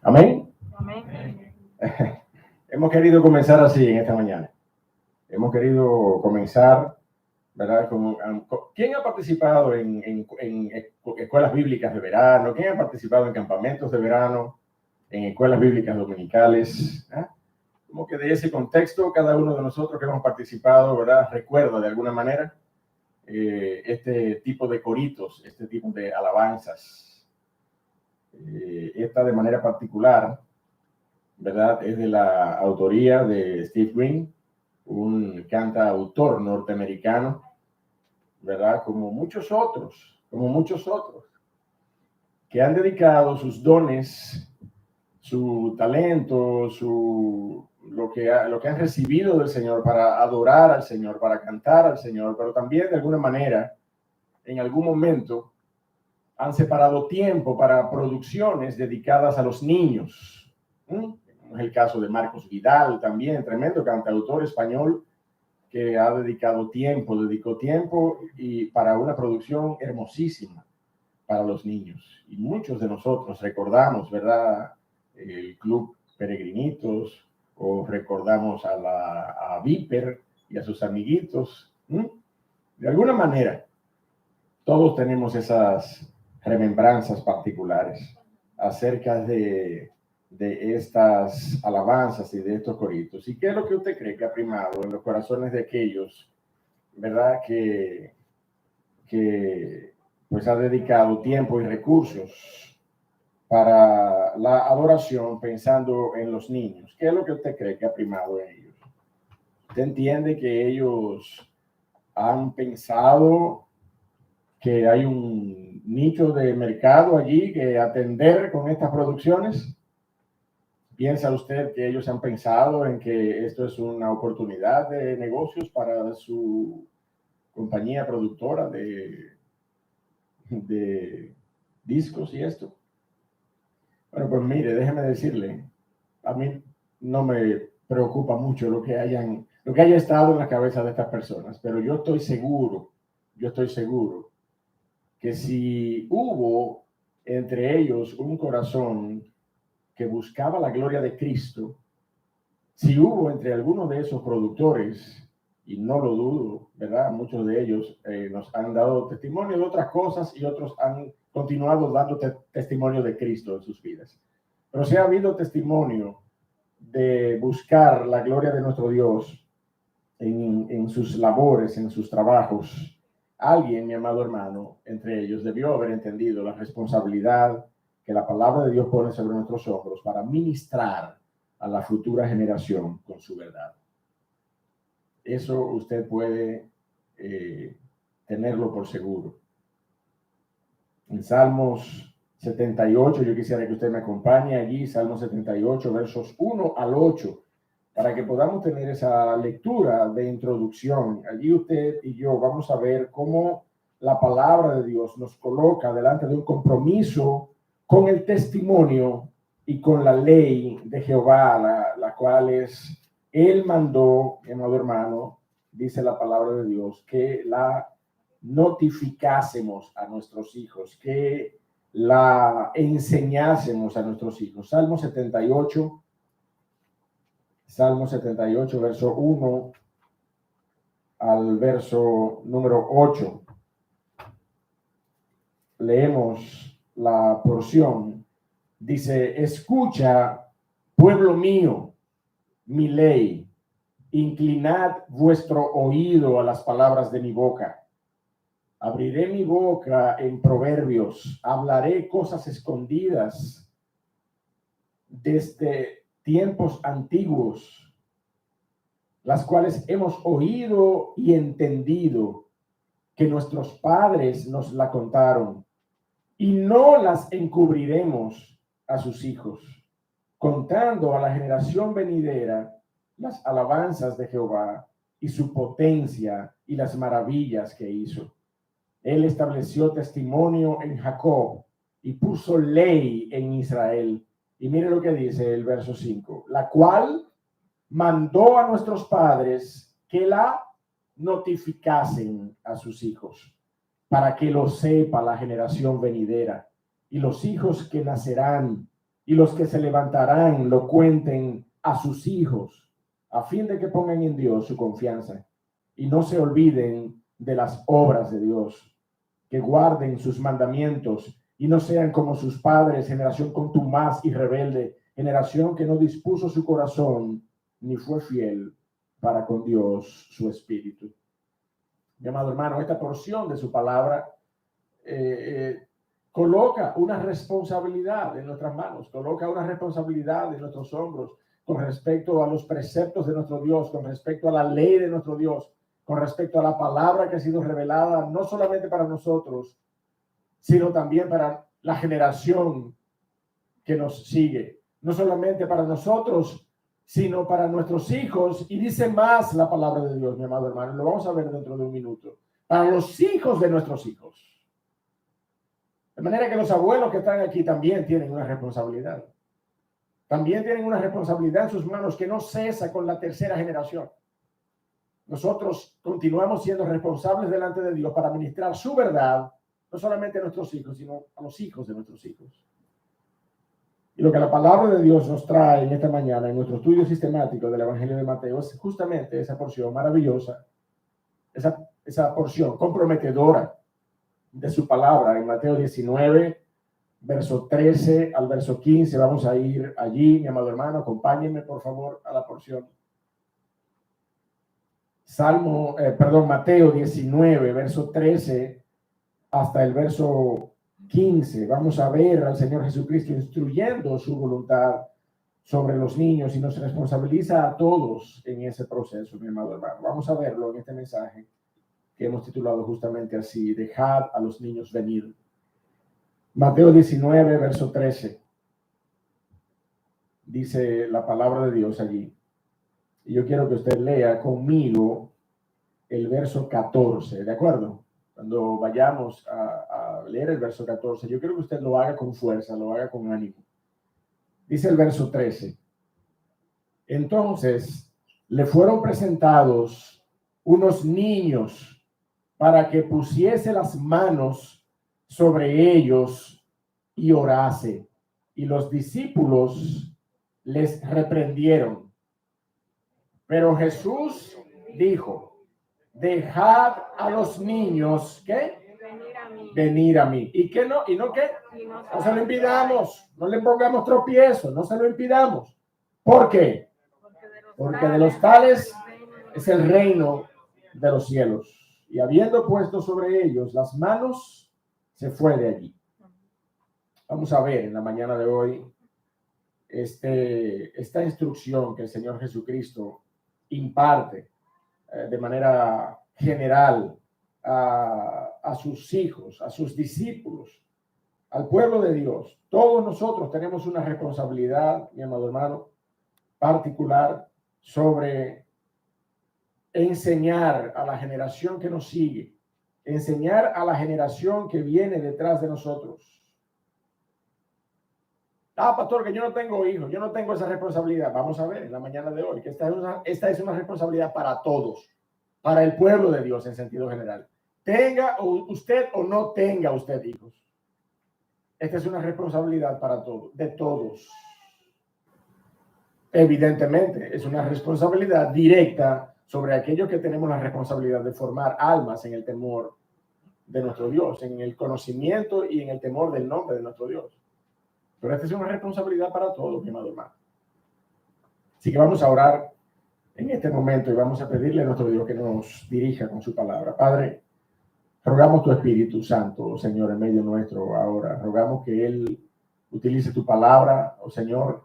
Amén. Amén. Hemos querido comenzar así en esta mañana. Hemos querido comenzar, ¿verdad? ¿Quién ha participado en escuelas bíblicas de verano? ¿Quién ha participado en campamentos de verano? En escuelas bíblicas dominicales. Como que de ese contexto, cada uno de nosotros que hemos participado, ¿verdad? Recuerda de alguna manera este tipo de coritos, este tipo de alabanzas. Esta de manera particular, ¿verdad? Es de la autoría de Steve Green, un cantautor norteamericano, ¿verdad? Como muchos otros, que han dedicado sus dones, su talento, lo que han recibido del Señor para adorar al Señor, para cantar al Señor, pero también de alguna manera, en algún momento, han separado tiempo para producciones dedicadas a los niños. Es el caso de Marcos Vidal, también tremendo cantautor español que dedicó tiempo y para una producción hermosísima para los niños. Y muchos de nosotros recordamos, ¿verdad? El Club Peregrinitos, o recordamos a Viper y a sus amiguitos. De alguna manera, todos tenemos esas remembranzas particulares acerca de estas alabanzas y de estos coritos. ¿Y qué es lo que usted cree que ha primado en los corazones de aquellos, verdad, que pues ha dedicado tiempo y recursos para la adoración pensando en los niños? ¿Qué es lo que usted cree que ha primado en ellos? ¿Usted entiende que ellos han pensado que hay un nicho de mercado allí que atender con estas producciones? ¿Piensa usted que ellos han pensado en que esto es una oportunidad de negocios para su compañía productora de discos y esto? Bueno, pues mire, déjeme decirle, a mí no me preocupa mucho lo que haya estado en la cabeza de estas personas, pero yo estoy seguro que si hubo entre ellos un corazón que buscaba la gloria de Cristo, si hubo entre algunos de esos productores, y no lo dudo, ¿verdad? Muchos de ellos nos han dado testimonio de otras cosas y otros han continuado dando testimonio de Cristo en sus vidas. Pero si ha habido testimonio de buscar la gloria de nuestro Dios en sus labores, en sus trabajos, alguien, mi amado hermano, entre ellos debió haber entendido la responsabilidad que la palabra de Dios pone sobre nuestros hombros para ministrar a la futura generación con su verdad. Eso usted puede tenerlo por seguro. En Salmos 78, yo quisiera que usted me acompañe allí, Salmos 78, versos 1 al 8, para que podamos tener esa lectura de introducción. Allí usted y yo vamos a ver cómo la palabra de Dios nos coloca delante de un compromiso con el testimonio y con la ley de Jehová, la cual Él mandó, mi amado hermano, dice la palabra de Dios, que la notificásemos a nuestros hijos, que la enseñásemos a nuestros hijos. Salmo 78, verso 1 al verso número 8. Leemos la porción. Dice: escucha, pueblo mío, mi ley, inclinad vuestro oído a las palabras de mi boca. Abriré mi boca en proverbios, hablaré cosas escondidas desde tiempos antiguos, las cuales hemos oído y entendido, que nuestros padres nos la contaron, y no las encubriremos a sus hijos, contando a la generación venidera las alabanzas de Jehová y su potencia y las maravillas que hizo. Él estableció testimonio en Jacob y puso ley en Israel. Y mire lo que dice el verso 5, la cual mandó a nuestros padres que la notificasen a sus hijos, para que lo sepa la generación venidera y los hijos que nacerán, y los que se levantarán lo cuenten a sus hijos, a fin de que pongan en Dios su confianza y no se olviden de las obras de Dios, que guarden sus mandamientos y no sean como sus padres, generación contumaz y rebelde, generación que no dispuso su corazón ni fue fiel para con Dios su espíritu. Mi amado hermano, esta porción de su palabra coloca una responsabilidad en nuestras manos, coloca una responsabilidad en nuestros hombros con respecto a los preceptos de nuestro Dios, con respecto a la ley de nuestro Dios, con respecto a la palabra que ha sido revelada, no solamente para nosotros, sino también para la generación que nos sigue, no solamente para nosotros, sino para nuestros hijos. Y dice más la palabra de Dios, mi amado hermano, lo vamos a ver dentro de un minuto, para los hijos de nuestros hijos. De manera que los abuelos que están aquí también tienen una responsabilidad. También tienen una responsabilidad en sus manos que no cesa con la tercera generación. Nosotros continuamos siendo responsables delante de Dios para ministrar su verdad, no solamente a nuestros hijos, sino a los hijos de nuestros hijos. Y lo que la palabra de Dios nos trae en esta mañana, en nuestro estudio sistemático del Evangelio de Mateo, es justamente esa porción maravillosa, esa porción comprometedora de su palabra en Mateo 19, verso 13 al verso 15. Vamos a ir allí, mi amado hermano, acompáñenme por favor a la porción. Mateo 19, verso 13 hasta el verso 15. Vamos a ver al Señor Jesucristo instruyendo su voluntad sobre los niños y nos responsabiliza a todos en ese proceso, mi amado hermano. Vamos a verlo en este mensaje que hemos titulado justamente así: dejad a los niños venir. Mateo 19, verso 13. Dice la palabra de Dios allí. Y yo quiero que usted lea conmigo el verso 14, ¿de acuerdo? Cuando vayamos a leer el verso 14, yo quiero que usted lo haga con fuerza, lo haga con ánimo. Dice el verso 13. Entonces le fueron presentados unos niños para que pusiese las manos sobre ellos y orase. Y los discípulos les reprendieron. Pero Jesús dijo: dejad a los niños, ¿qué? Venir a mí. ¿Y qué no? ¿Y no qué? No se lo impidamos, no le pongamos tropiezo, no se lo impidamos. ¿Por qué? Porque de los tales es el reino de los cielos. Y habiendo puesto sobre ellos las manos, se fue de allí. Vamos a ver en la mañana de hoy esta instrucción que el Señor Jesucristo imparte de manera general a sus hijos, a sus discípulos, al pueblo de Dios. Todos nosotros tenemos una responsabilidad, mi amado hermano, particular sobre enseñar a la generación que nos sigue, enseñar a la generación que viene detrás de nosotros. Pastor, que yo no tengo hijos, yo no tengo esa responsabilidad. Vamos a ver en la mañana de hoy que esta es una responsabilidad para todos, para el pueblo de Dios en sentido general. Tenga usted o no tenga usted hijos. Esta es una responsabilidad para todos, de todos. Evidentemente, es una responsabilidad directa sobre aquellos que tenemos la responsabilidad de formar almas en el temor de nuestro Dios, en el conocimiento y en el temor del nombre de nuestro Dios. Pero esta es una responsabilidad para todos, mi amado hermano. Así que vamos a orar en este momento y vamos a pedirle a nuestro Dios que nos dirija con su palabra. Padre, rogamos tu Espíritu Santo, Señor, en medio nuestro ahora. Rogamos que Él utilice tu palabra, oh Señor,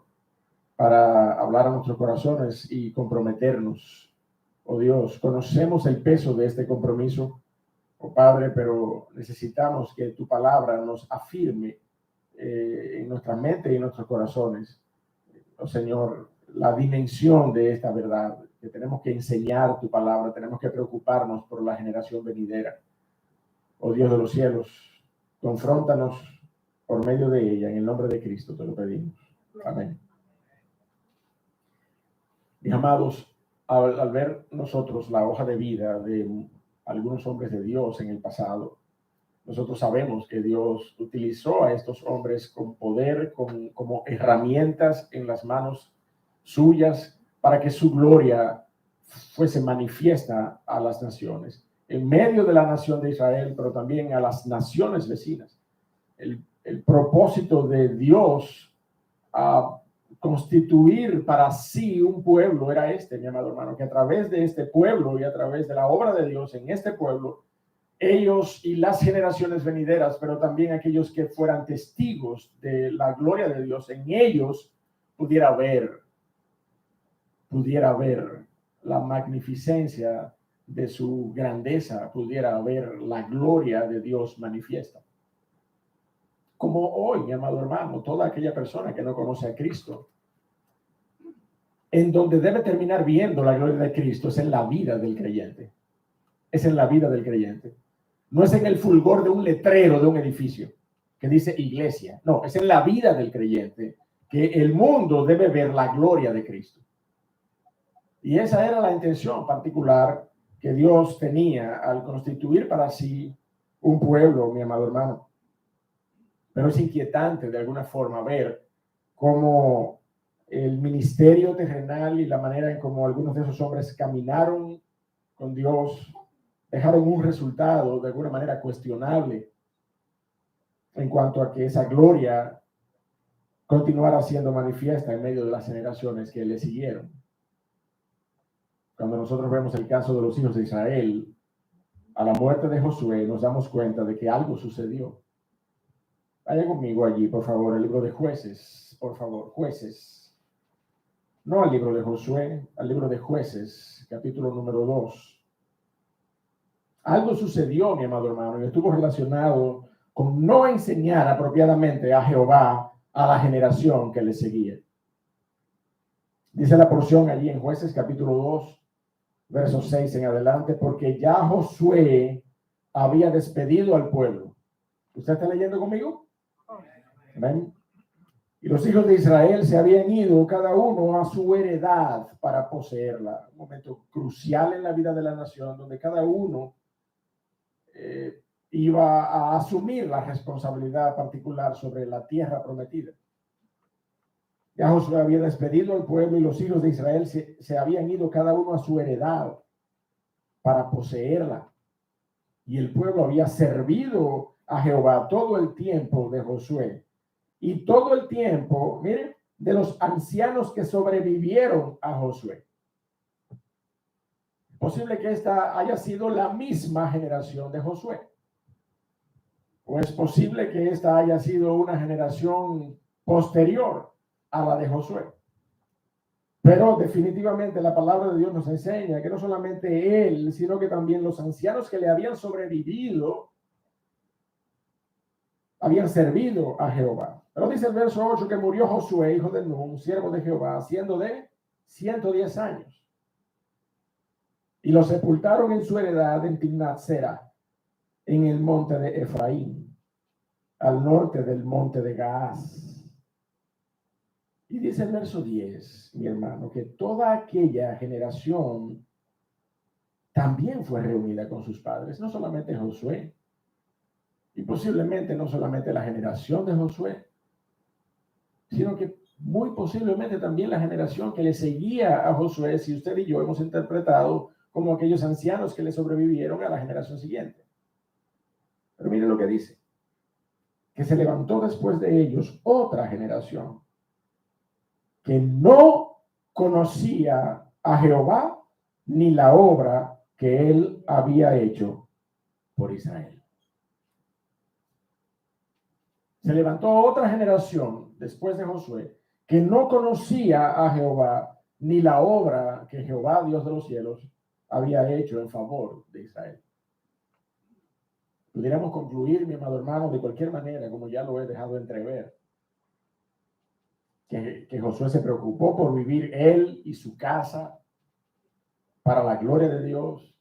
para hablar a nuestros corazones y comprometernos. Oh Dios, conocemos el peso de este compromiso, oh Padre, pero necesitamos que tu palabra nos afirme en nuestra mente y en nuestros corazones, oh Señor, la dimensión de esta verdad, que tenemos que enseñar tu palabra, tenemos que preocuparnos por la generación venidera. Oh Dios de los cielos, confróntanos por medio de ella, en el nombre de Cristo te lo pedimos. Amén. Mis amados, al ver nosotros la hoja de vida de algunos hombres de Dios en el pasado, Nosotros sabemos que Dios utilizó a estos hombres con poder, como herramientas en las manos suyas para que su gloria fuese manifiesta a las naciones, en medio de la nación de Israel, pero también a las naciones vecinas. El propósito de Dios a constituir para sí un pueblo era mi amado hermano, que a través de este pueblo y a través de la obra de Dios en este pueblo, ellos y las generaciones venideras, pero también aquellos que fueran testigos de la gloria de Dios en ellos, pudiera ver la magnificencia de su grandeza, pudiera ver la gloria de Dios manifiesta. Como hoy, mi amado hermano, toda aquella persona que no conoce a Cristo, en donde debe terminar viendo la gloria de Cristo es en la vida del creyente. Es en la vida del creyente. No es en el fulgor de un letrero de un edificio que dice iglesia. No, es en la vida del creyente que el mundo debe ver la gloria de Cristo. Y esa era la intención particular que Dios tenía al constituir para sí un pueblo, mi amado hermano. Pero es inquietante de alguna forma ver cómo el ministerio terrenal y la manera en cómo algunos de esos hombres caminaron con Dios dejaron un resultado de alguna manera cuestionable en cuanto a que esa gloria continuara siendo manifiesta en medio de las generaciones que le siguieron. Cuando nosotros vemos el caso de los hijos de Israel, a la muerte de Josué, nos damos cuenta de que algo sucedió. Vaya conmigo allí, por favor, el libro de Jueces, por favor, Jueces. No al libro de Josué, al libro de Jueces, capítulo número 2. Algo sucedió, mi amado hermano, y estuvo relacionado con no enseñar apropiadamente a Jehová a la generación que le seguía. Dice la porción allí en Jueces, capítulo 2, versos 6 en adelante, porque ya Josué había despedido al pueblo. ¿Usted está leyendo conmigo? ¿Ven? Y los hijos de Israel se habían ido cada uno a su heredad para poseerla. Un momento crucial en la vida de la nación, donde cada uno iba a asumir la responsabilidad particular sobre la tierra prometida. Ya Josué había despedido al pueblo y los hijos de Israel se habían ido cada uno a su heredad para poseerla. Y el pueblo había servido a Jehová todo el tiempo de Josué y todo el tiempo, miren, de los ancianos que sobrevivieron a Josué. Posible que esta haya sido la misma generación de Josué. O es posible que esta haya sido una generación posterior a la de Josué. Pero definitivamente la palabra de Dios nos enseña que no solamente él, sino que también los ancianos que le habían sobrevivido habían servido a Jehová. Pero dice el verso 8 que murió Josué, hijo de Nun, siervo de Jehová, siendo de 110 años. Y lo sepultaron en su heredad en Timnat-Sera, en el monte de Efraín, al norte del monte de Gaas. Y dice el verso 10, mi hermano, que toda aquella generación también fue reunida con sus padres, no solamente Josué, y posiblemente no solamente la generación de Josué, sino que muy posiblemente también la generación que le seguía a Josué, si usted y yo hemos interpretado como aquellos ancianos que le sobrevivieron a la generación siguiente. Pero mire lo que dice, que se levantó después de ellos otra generación que no conocía a Jehová ni la obra que él había hecho por Israel. Se levantó otra generación después de Josué que no conocía a Jehová ni la obra que Jehová, Dios de los cielos, había hecho en favor de Israel. Pudiéramos concluir, mi amado hermano, de cualquier manera, como ya lo he dejado entrever, que Josué se preocupó por vivir él y su casa para la gloria de Dios,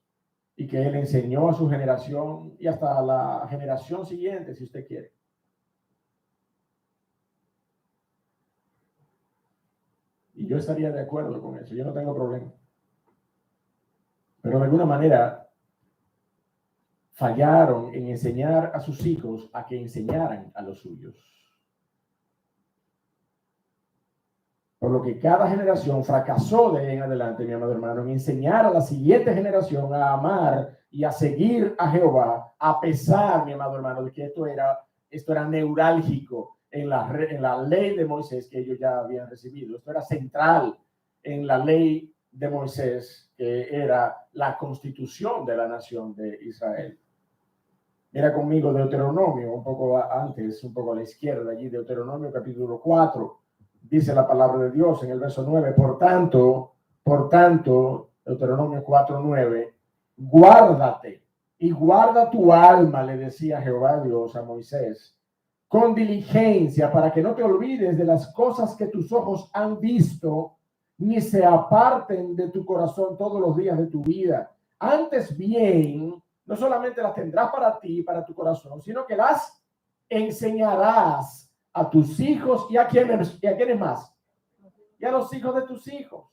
y que él enseñó a su generación y hasta la generación siguiente, si usted quiere. Y yo estaría de acuerdo con eso, yo no tengo problema. Pero de alguna manera, fallaron en enseñar a sus hijos a que enseñaran a los suyos. Por lo que cada generación fracasó de ahí en adelante, mi amado hermano, en enseñar a la siguiente generación a amar y a seguir a Jehová, a pesar, mi amado hermano, de que esto era neurálgico en la ley de Moisés que ellos ya habían recibido. Esto era central en la ley de Moisés, que era la constitución de la nación de Israel. Mira conmigo Deuteronomio, un poco antes, un poco a la izquierda, allí Deuteronomio capítulo 4, dice la palabra de Dios en el verso 9, por tanto, Deuteronomio 4:9, guárdate y guarda tu alma, le decía Jehová Dios a Moisés, con diligencia para que no te olvides de las cosas que tus ojos han visto, ni se aparten de tu corazón todos los días de tu vida. Antes bien, no solamente las tendrás para ti, para tu corazón, sino que las enseñarás a tus hijos y a quiénes más, y a los hijos de tus hijos.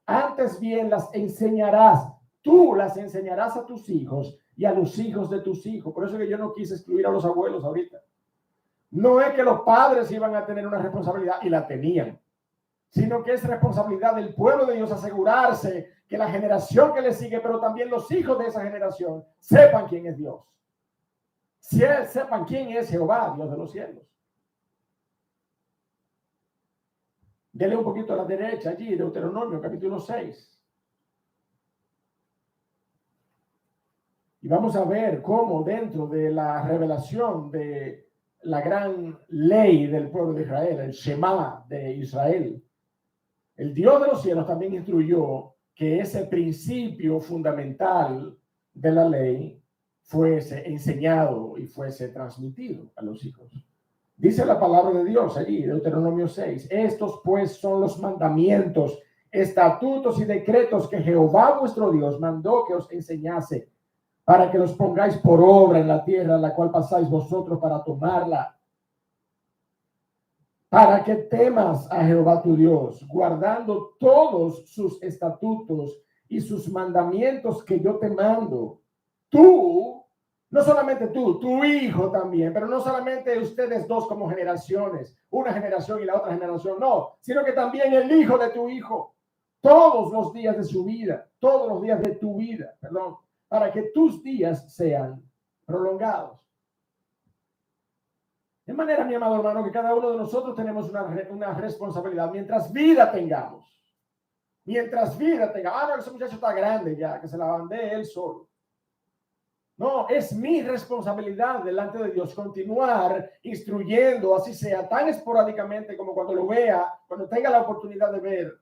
Antes bien las enseñarás, tú las enseñarás a tus hijos y a los hijos de tus hijos. Por eso que yo no quise excluir a los abuelos ahorita. No es que los padres iban a tener una responsabilidad y la tenían, sino que es responsabilidad del pueblo de Dios asegurarse que la generación que le sigue, pero también los hijos de esa generación, sepan quién es Dios. Sepan quién es Jehová, Dios de los cielos. Dele un poquito a la derecha allí, Deuteronomio capítulo 6. Y vamos a ver cómo dentro de la revelación de la gran ley del pueblo de Israel, el Shema de Israel, el Dios de los cielos también instruyó que ese principio fundamental de la ley fuese enseñado y fuese transmitido a los hijos. Dice la palabra de Dios allí, Deuteronomio 6, estos pues son los mandamientos, estatutos y decretos que Jehová vuestro Dios mandó que os enseñase, para que los pongáis por obra en la tierra a la cual pasáis vosotros para tomarla, para que temas a Jehová tu Dios, guardando todos sus estatutos y sus mandamientos que yo te mando. Tú, no solamente tú, tu hijo también, pero no solamente ustedes dos como generaciones, una generación y la otra generación, no, sino que también el hijo de tu hijo, todos los días de su vida, todos los días de tu vida, perdón, para que tus días sean prolongados. De manera, mi amado hermano, que cada uno de nosotros tenemos una responsabilidad mientras vida tengamos. Mientras vida tengamos. No, ese muchacho está grande ya, que se la bandee él solo. No, es mi responsabilidad delante de Dios continuar instruyendo, así sea, tan esporádicamente como cuando lo vea, cuando tenga la oportunidad de ver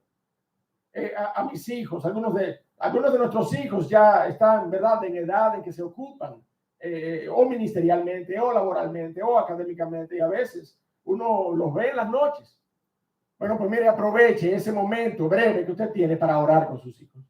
a mis hijos. Algunos de nuestros hijos ya están, ¿verdad?, en edad en que se ocupan. O ministerialmente, o laboralmente, o académicamente, y a veces uno los ve en las noches. Bueno, pues mire, aproveche ese momento breve que usted tiene para orar con sus hijos.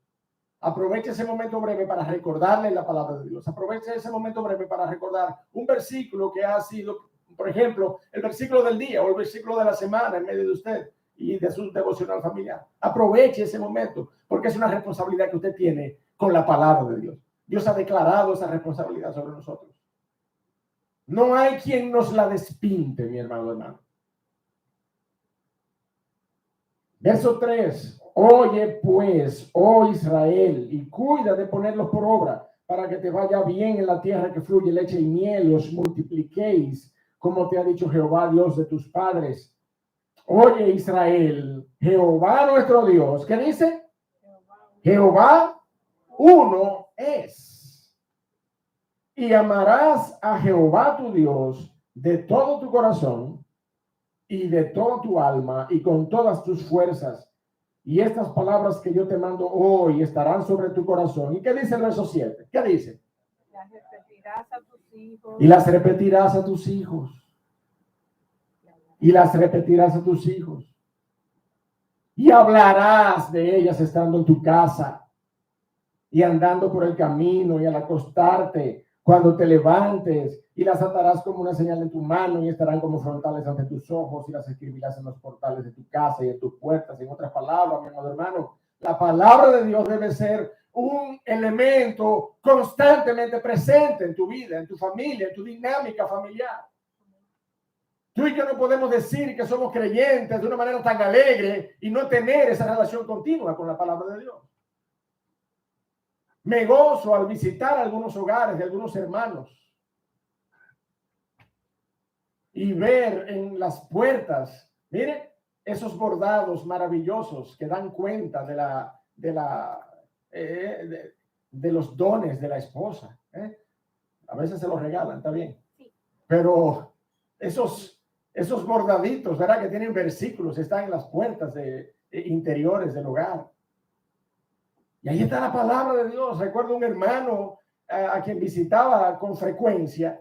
Aproveche ese momento breve para recordarle la palabra de Dios. Aproveche ese momento breve para recordar un versículo que ha sido, por ejemplo, el versículo del día o el versículo de la semana en medio de usted y de su devocional familiar. Aproveche ese momento porque es una responsabilidad que usted tiene con la palabra de Dios. Dios ha declarado esa responsabilidad sobre nosotros. No hay quien nos la despinte, mi hermano. Verso 3. Oye pues, oh Israel, y cuida de ponerlos por obra, para que te vaya bien en la tierra que fluye leche y miel, y os multipliquéis, como te ha dicho Jehová, Dios de tus padres. Oye Israel, Jehová nuestro Dios, ¿qué dice? Jehová uno es. Y amarás a Jehová tu Dios de todo tu corazón y de toda tu alma y con todas tus fuerzas. Y estas palabras que yo te mando hoy estarán sobre tu corazón. ¿Y qué dice el verso 7? ¿Qué dice? Las repetirás a tus hijos. Y las repetirás a tus hijos. Y las repetirás a tus hijos. Y hablarás de ellas estando en tu casa y andando por el camino y al acostarte, cuando te levantes, y las atarás como una señal en tu mano y estarán como frontales ante tus ojos y las escribirás en los portales de tu casa y en tus puertas. En otras palabras, mi amado hermano, La palabra de Dios debe ser un elemento constantemente presente en tu vida, en tu familia, en tu dinámica familiar. Tú y yo no podemos decir que somos creyentes de una manera tan alegre y no tener esa relación continua con la palabra de Dios. Me gozo al visitar algunos hogares de algunos hermanos y ver en las puertas, mire, esos bordados maravillosos que dan cuenta de los dones de la esposa. A veces se los regalan, está bien. Pero esos bordaditos, ¿verdad? Que tienen versículos, están en las puertas interiores del hogar. Y ahí está la palabra de Dios. Recuerdo un hermano a quien visitaba con frecuencia.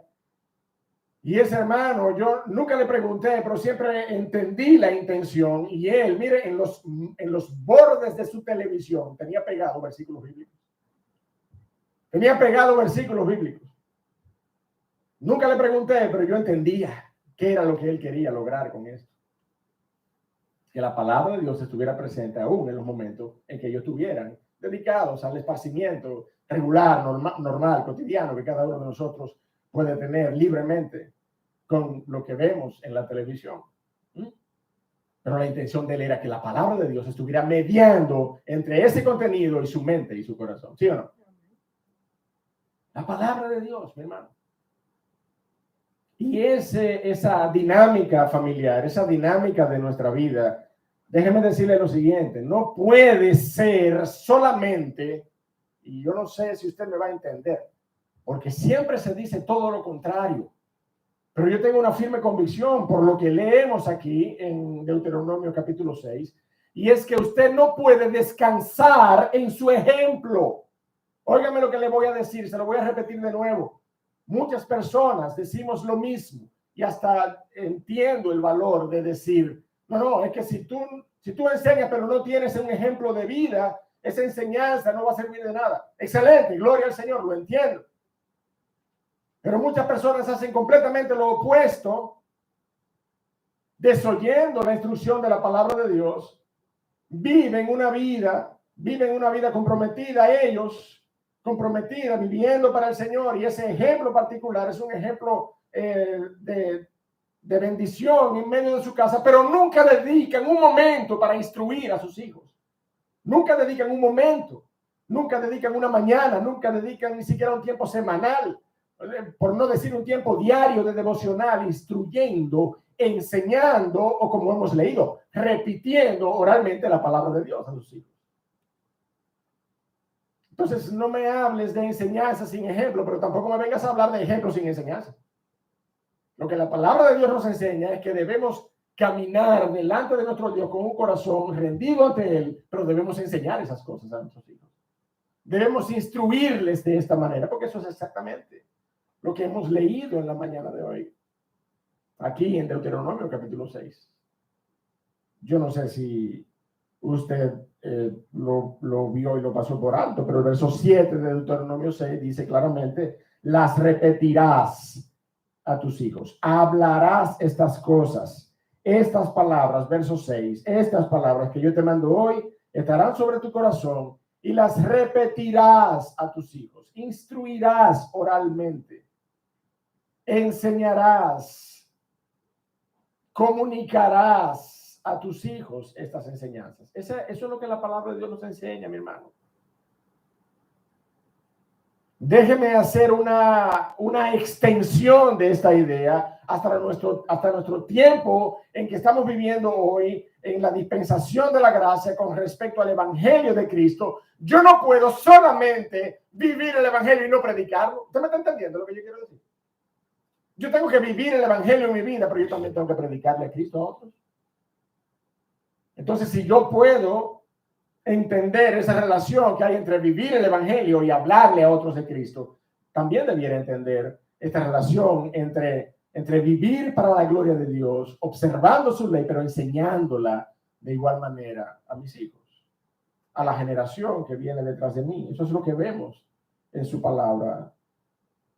Y ese hermano, yo nunca le pregunté, pero siempre entendí la intención. Y él, mire, en los bordes de su televisión tenía pegado versículos bíblicos. Tenía pegado versículos bíblicos. Nunca le pregunté, pero yo entendía qué era lo que él quería lograr con esto. Que la palabra de Dios estuviera presente aún en los momentos en que ellos estuvieran dedicados al esparcimiento regular, normal, cotidiano, que cada uno de nosotros puede tener libremente con lo que vemos en la televisión. Pero la intención de él era que la palabra de Dios estuviera mediando entre ese contenido y su mente y su corazón. ¿Sí o no? La palabra de Dios, mi hermano. Y esa dinámica familiar, esa dinámica de nuestra vida, déjeme decirle lo siguiente, no puede ser solamente, y yo no sé si usted me va a entender, porque siempre se dice todo lo contrario, pero yo tengo una firme convicción por lo que leemos aquí en Deuteronomio capítulo 6, y es que usted no puede descansar en su ejemplo. Óigame lo que le voy a decir, se lo voy a repetir de nuevo. Muchas personas decimos lo mismo y hasta entiendo el valor de decir, no, es que si tú enseñas pero no tienes un ejemplo de vida, esa enseñanza no va a servir de nada. Excelente, gloria al Señor, lo entiendo. Pero muchas personas hacen completamente lo opuesto, desoyendo la instrucción de la palabra de Dios, viven una vida comprometida a ellos, comprometida, viviendo para el Señor, y ese ejemplo particular es un ejemplo de bendición en medio de su casa, pero nunca dedican un momento para instruir a sus hijos, nunca dedican un momento, nunca dedican una mañana, nunca dedican ni siquiera un tiempo semanal, por no decir un tiempo diario de devocional, instruyendo, enseñando, o como hemos leído, repitiendo oralmente la palabra de Dios a sus hijos. Entonces, no me hables de enseñanza sin ejemplo, pero tampoco me vengas a hablar de ejemplo sin enseñanza. Lo que la palabra de Dios nos enseña es que debemos caminar delante de nuestro Dios con un corazón rendido ante Él, pero debemos enseñar esas cosas a nuestros hijos. Debemos instruirles de esta manera, porque eso es exactamente lo que hemos leído en la mañana de hoy, aquí en Deuteronomio capítulo 6. Yo no sé si usted lo vio y lo pasó por alto, pero el verso 7 de Deuteronomio 6 dice claramente, las repetirás a tus hijos, hablarás estas cosas, estas palabras, verso 6, estas palabras que yo te mando hoy estarán sobre tu corazón y las repetirás a tus hijos, instruirás oralmente, enseñarás, comunicarás a tus hijos estas enseñanzas. Eso es lo que la palabra de Dios nos enseña, mi hermano. Déjeme hacer una extensión de esta idea hasta nuestro tiempo en que estamos viviendo hoy, en la dispensación de la gracia con respecto al evangelio de Cristo. Yo no puedo solamente vivir el evangelio y no predicarlo. ¿Usted me está entendiendo lo que yo quiero decir? Yo tengo que vivir el evangelio en mi vida, pero yo también tengo que predicarle a Cristo a otros. Entonces, si yo puedo entender esa relación que hay entre vivir el evangelio y hablarle a otros de Cristo, también debiera entender esta relación entre vivir para la gloria de Dios, observando su ley, pero enseñándola de igual manera a mis hijos, a la generación que viene detrás de mí. Eso es lo que vemos en su palabra,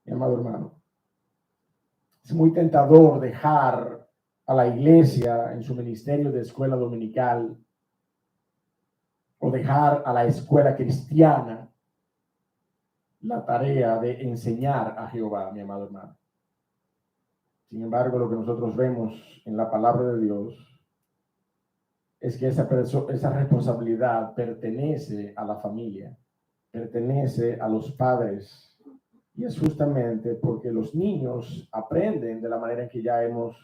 mi amado hermano. Es muy tentador dejar a la iglesia en su ministerio de escuela dominical o dejar a la escuela cristiana la tarea de enseñar a Jehová, mi amado hermano. Sin embargo, lo que nosotros vemos en la palabra de Dios es que esa responsabilidad pertenece a la familia, pertenece a los padres, y es justamente porque los niños aprenden de la manera en que ya hemos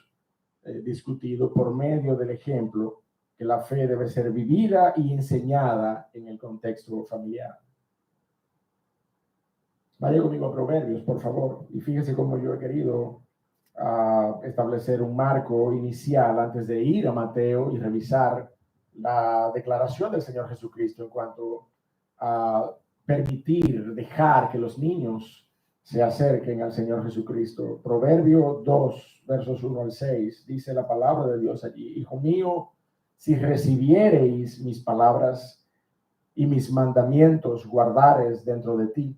discutido por medio del ejemplo, que la fe debe ser vivida y enseñada en el contexto familiar. Vaya conmigo a Proverbios, por favor, y fíjese cómo yo he querido establecer un marco inicial antes de ir a Mateo y revisar la declaración del Señor Jesucristo en cuanto a dejar que los niños se acerquen al Señor Jesucristo. Proverbio 2, versos 1 al 6, dice la palabra de Dios allí: Hijo mío, si recibiereis mis palabras y mis mandamientos guardares dentro de ti,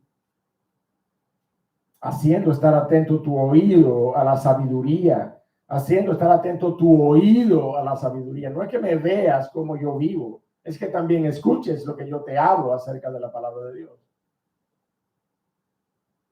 haciendo estar atento tu oído a la sabiduría, haciendo estar atento tu oído a la sabiduría. No es que me veas como yo vivo, es que también escuches lo que yo te hablo acerca de la palabra de Dios.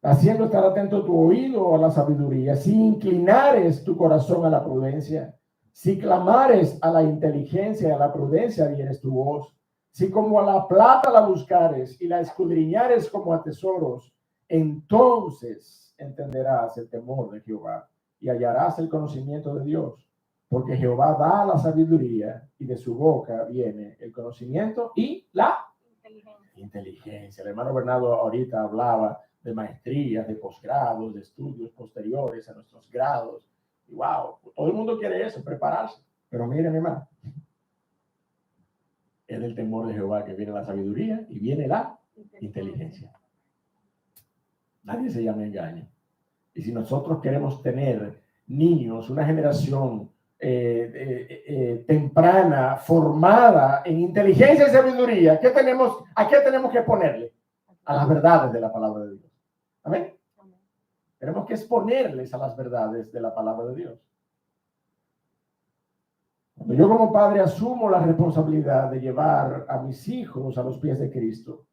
Haciendo estar atento tu oído a la sabiduría, si inclinares tu corazón a la prudencia, si clamares a la inteligencia y a la prudencia, dieres tu voz, si como a la plata la buscares y la escudriñares como a tesoros, entonces entenderás el temor de Jehová y hallarás el conocimiento de Dios, porque Jehová da la sabiduría y de su boca viene el conocimiento y la inteligencia. El hermano Bernardo ahorita hablaba de maestrías, de posgrados, de estudios posteriores a nuestros grados. Y wow, todo el mundo quiere eso, prepararse. Pero miren, hermano, es del temor de Jehová que viene la sabiduría y viene la inteligencia. Nadie se llama engaño. Y si nosotros queremos tener niños, una generación temprana, formada en inteligencia y sabiduría, ¿a qué tenemos que ponerle? A las verdades de la palabra de Dios. Amén. Tenemos que exponerles a las verdades de la palabra de Dios. Cuando yo como padre asumo la responsabilidad de llevar a mis hijos a los pies de Cristo,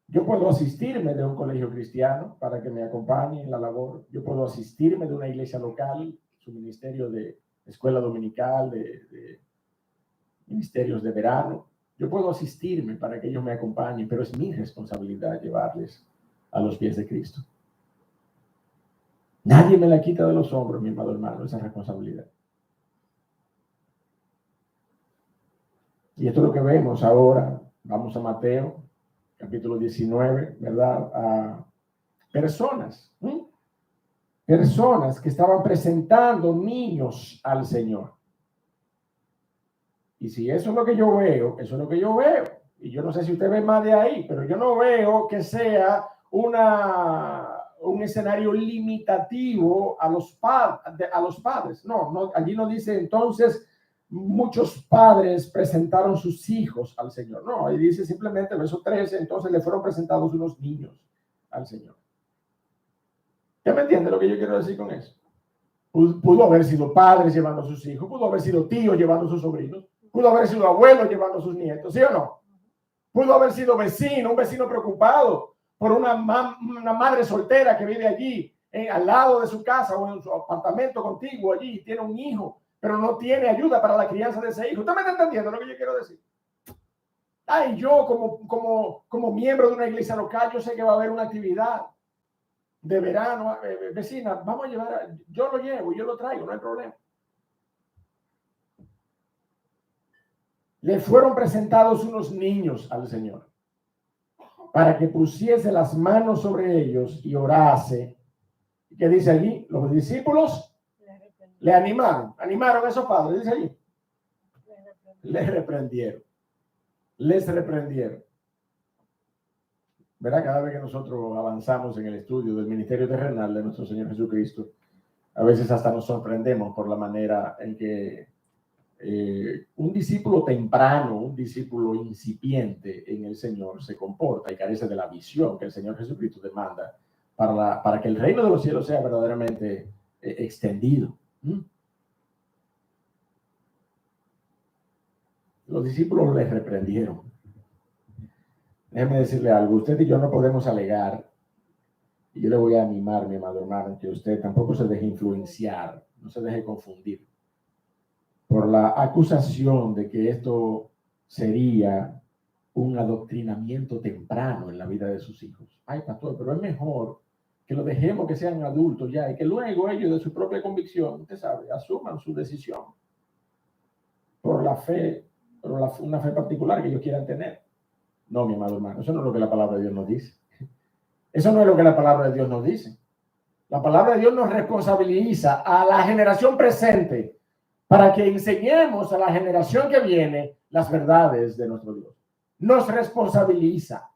yo puedo asistirme de un colegio cristiano para que me acompañe en la labor. Yo puedo asistirme de una iglesia local, su ministerio de escuela dominical, de ministerios de verano. Yo puedo asistirme para que ellos me acompañen, pero es mi responsabilidad llevarles a los pies de Cristo. Nadie me la quita de los hombros, mi amado hermano, esa responsabilidad. Y esto es lo que vemos ahora. Vamos a Mateo, capítulo 19, ¿verdad? A personas que estaban presentando niños al Señor. Y si eso es lo que yo veo, eso es lo que yo veo. Y yo no sé si usted ve más de ahí, pero yo no veo que sea un escenario limitativo a los padres. No, allí no dice entonces muchos padres presentaron sus hijos al Señor. No, ahí dice simplemente, verso 13, entonces le fueron presentados unos niños al Señor. ¿Ya me entiende lo que yo quiero decir con eso? Pudo haber sido padres llevando a sus hijos, pudo haber sido tíos llevando a sus sobrinos, pudo haber sido abuelos llevando a sus nietos, ¿sí o no? Pudo haber sido un vecino preocupado por una madre soltera que vive allí, al lado de su casa o en su apartamento contiguo allí, y tiene un hijo, pero no tiene ayuda para la crianza de ese hijo. ¿Usted me está entendiendo lo que yo quiero decir? Ay, yo como miembro de una iglesia local, yo sé que va a haber una actividad de verano, vecina, vamos a llevar, yo lo llevo, yo lo traigo, no hay problema. Le fueron presentados unos niños al Señor para que pusiese las manos sobre ellos y orase. ¿Qué dice allí? Los discípulos le animaron a esos padres, dice allí. Les reprendieron. Verá, cada vez que nosotros avanzamos en el estudio del ministerio terrenal de nuestro Señor Jesucristo, a veces hasta nos sorprendemos por la manera en que un discípulo temprano, un discípulo incipiente en el Señor se comporta y carece de la visión que el Señor Jesucristo demanda para que el reino de los cielos sea verdaderamente extendido. Los discípulos les reprendieron. Déjeme decirle algo, usted y yo no podemos alegar, y yo le voy a animar, mi amado hermano, que usted tampoco se deje influenciar, no se deje confundir por la acusación de que esto sería un adoctrinamiento temprano en la vida de sus hijos. Ay, pastor, pero es mejor que lo dejemos que sean adultos ya y que luego ellos de su propia convicción, usted sabe, asuman su decisión por la fe, una fe particular que ellos quieran tener. No, mi amado hermano, eso no es lo que la palabra de Dios nos dice. Eso no es lo que la palabra de Dios nos dice. La palabra de Dios nos responsabiliza a la generación presente para que enseñemos a la generación que viene las verdades de nuestro Dios. Nos responsabiliza.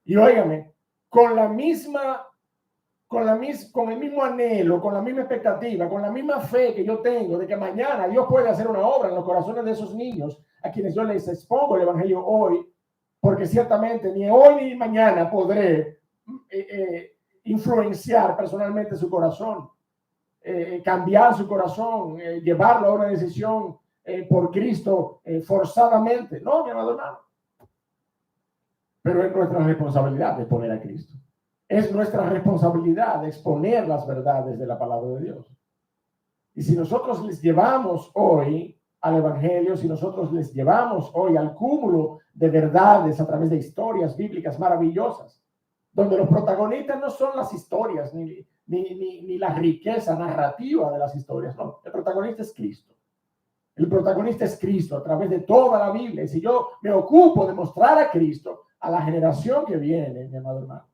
Y óigame, con el mismo anhelo, con la misma expectativa, con la misma fe que yo tengo de que mañana Dios puede hacer una obra en los corazones de esos niños a quienes yo les expongo el evangelio hoy, porque ciertamente ni hoy ni mañana podré influenciar personalmente su corazón, cambiar su corazón, llevarlo a una decisión por Cristo forzadamente. No, mi amado hermano. Pero es nuestra responsabilidad de exponer a Cristo. Es nuestra responsabilidad de exponer las verdades de la palabra de Dios. Y si nosotros les llevamos hoy al evangelio, si nosotros les llevamos hoy al cúmulo de verdades a través de historias bíblicas maravillosas, donde los protagonistas no son las historias ni la riqueza narrativa de las historias, no, el protagonista es Cristo. El protagonista es Cristo a través de toda la Biblia. Y si yo me ocupo de mostrar a Cristo a la generación que viene, mi amado hermano,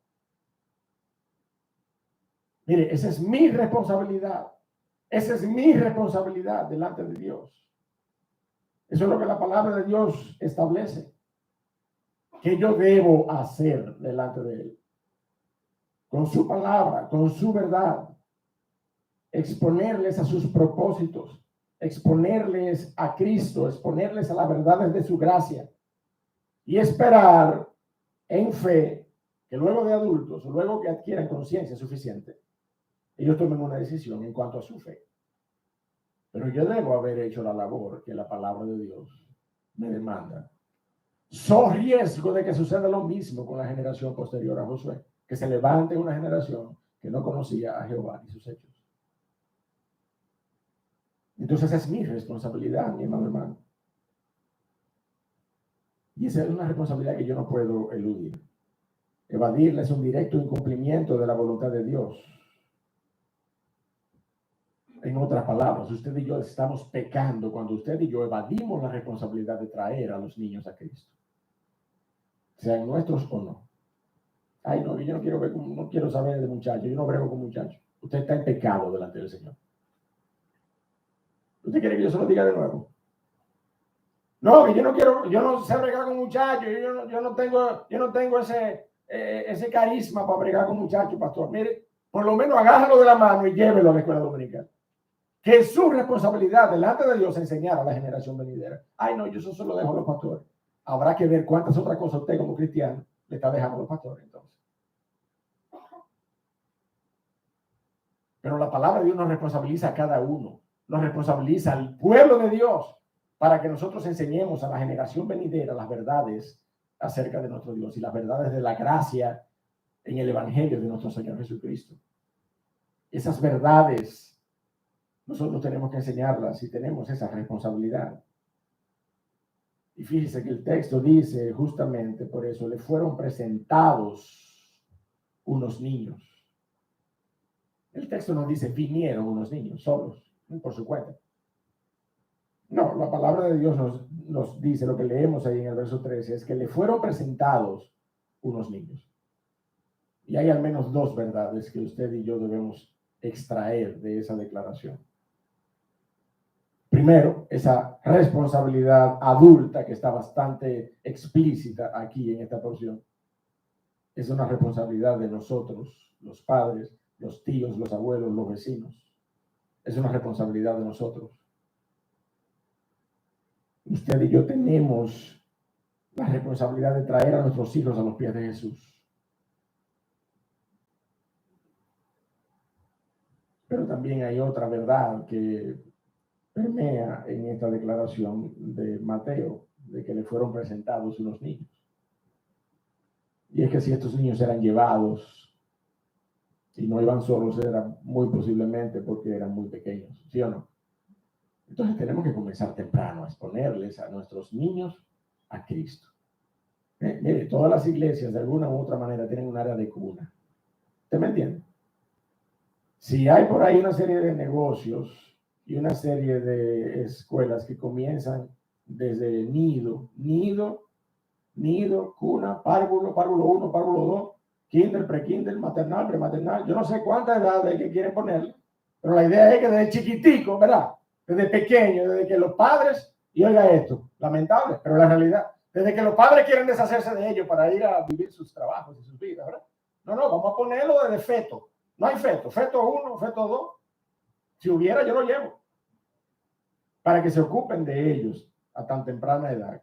mire, esa es mi responsabilidad. Esa es mi responsabilidad delante de Dios. Eso es lo que la palabra de Dios establece. Que yo debo hacer delante de Él. Con su palabra, con su verdad. Exponerles a sus propósitos. Exponerles a Cristo. Exponerles a las verdades de su gracia. Y esperar en fe que luego de adultos, luego que adquieran conciencia suficiente, ellos tomen una decisión en cuanto a su fe. Pero yo debo haber hecho la labor que la palabra de Dios me demanda. Son riesgo de que suceda lo mismo con la generación posterior a Josué, que se levante una generación que no conocía a Jehová y sus hechos. Entonces es mi responsabilidad, mi amado hermano. Y esa es una responsabilidad que yo no puedo eludir. Evadirla es un directo incumplimiento de la voluntad de Dios. En otras palabras, usted y yo estamos pecando cuando usted y yo evadimos la responsabilidad de traer a los niños a Cristo. Sean nuestros o no. Ay, no, yo no quiero saber de muchachos, yo no brego con muchachos. Usted está en pecado delante del Señor. ¿Usted quiere que yo se lo diga de nuevo? No, que yo no sé bregar con muchachos, yo no tengo ese carisma para bregar con muchachos, pastor. Mire, por lo menos agárralo de la mano y llévelo a la escuela dominical. Que es su responsabilidad delante de Dios enseñar a la generación venidera. Ay, no, yo eso se lo dejo a los pastores. Habrá que ver cuántas otras cosas usted como cristiano le está dejando a los pastores entonces. Pero la palabra de Dios nos responsabiliza a cada uno. Nos responsabiliza al pueblo de Dios para que nosotros enseñemos a la generación venidera las verdades acerca de nuestro Dios y las verdades de la gracia en el evangelio de nuestro Señor Jesucristo. Esas verdades nosotros tenemos que enseñarlas y tenemos esa responsabilidad. Y fíjese que el texto dice justamente por eso, le fueron presentados unos niños. El texto no dice vinieron unos niños solos, por su cuenta. No, la palabra de Dios nos dice, lo que leemos ahí en el verso 13, es que le fueron presentados unos niños. Y hay al menos dos verdades que usted y yo debemos extraer de esa declaración. Primero, esa responsabilidad adulta que está bastante explícita aquí en esta porción. Es una responsabilidad de nosotros, los padres, los tíos, los abuelos, los vecinos. Es una responsabilidad de nosotros. Usted y yo tenemos la responsabilidad de traer a nuestros hijos a los pies de Jesús. Pero también hay otra verdad que permea en esta declaración de Mateo, de que le fueron presentados unos niños. Y es que si estos niños eran llevados y no iban solos, era muy posiblemente porque eran muy pequeños, ¿sí o no? Entonces tenemos que comenzar temprano a exponerles a nuestros niños a Cristo. Mire, todas las iglesias de alguna u otra manera tienen un área de cuna. ¿Usted me entiende? Si hay por ahí una serie de negocios y una serie de escuelas que comienzan desde nido, cuna, párvulo, párvulo 1, párvulo 2, kinder, prekinder, maternal, prematernal, yo no sé cuántas edades que quieren ponerle, pero la idea es que desde chiquitico, ¿verdad? Desde pequeño, desde que los padres, y oiga esto, lamentable, pero la realidad, desde que los padres quieren deshacerse de ellos para ir a vivir sus trabajos y sus vidas, ¿verdad? No, vamos a ponerlo desde feto. No hay feto, feto 1, feto 2. Si hubiera, yo lo llevo. Para que se ocupen de ellos a tan temprana edad.